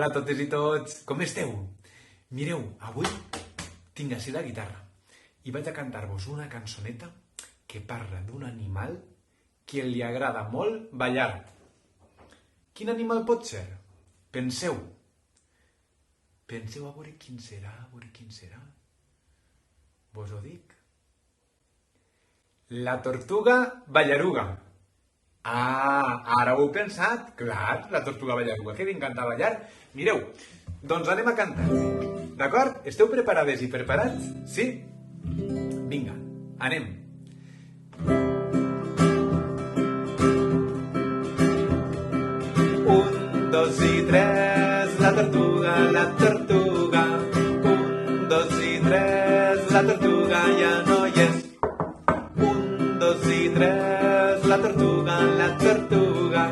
Hola a totes i tots, com esteu? Mireu, avui tinc així la guitarra i vaig a cantar-vos una cançoneta que parla d'un animal que li agrada molt ballar. Quin animal pot ser? Penseu. Penseu a veure quin serà, Vos ho dic. La tortuga ballaruga. Ah, ara ho heu pensat? Clar, la tortuga ballaruga, que li encanta ballar. Mireu, doncs anem a cantar. D'acord? Esteu preparades i preparats? Sí? Vinga, anem. Un, dos i tres, la tortuga, la tortuga. Un, dos i tres, la tortuga ja no hi és. Un, dos i tres, la tortuga, la tortuga.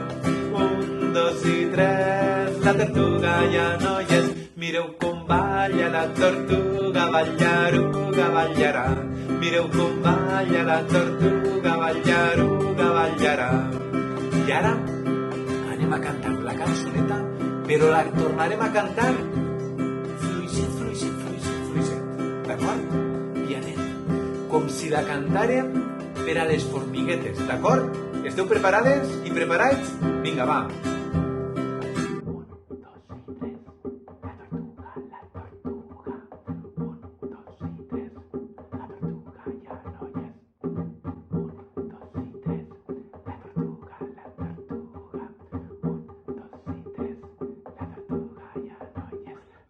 Un, dos i tres, la tortuga ja no hi és. Mireu com balla la tortuga, ballaruga, ballarà. Mireu com balla la tortuga, ballaruga, ballarà. I ara anem a cantar la cançoneta, però la tornarem a cantar fluixet, d'acord? Pianet, com si la cantàrem per a les formiguetes, d'acord? Esteu preparades i preparats? Vinga, va!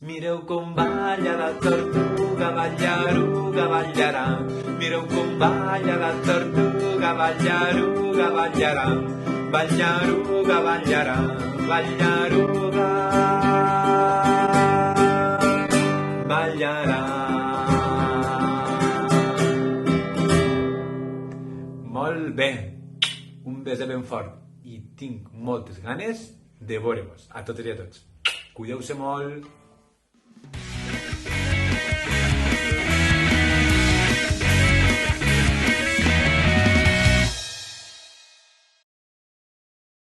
Mireu com balla la tortuga, ballaruga, ballarà. Mireu com balla la tortuga, ballaruga, ballarà. Ballaruga, ballarà, ballaruga, ballarà. Molt bé, un beset ben fort i tinc moltes ganes de veure-vos, a totes i a tots. Cuideu-se molt.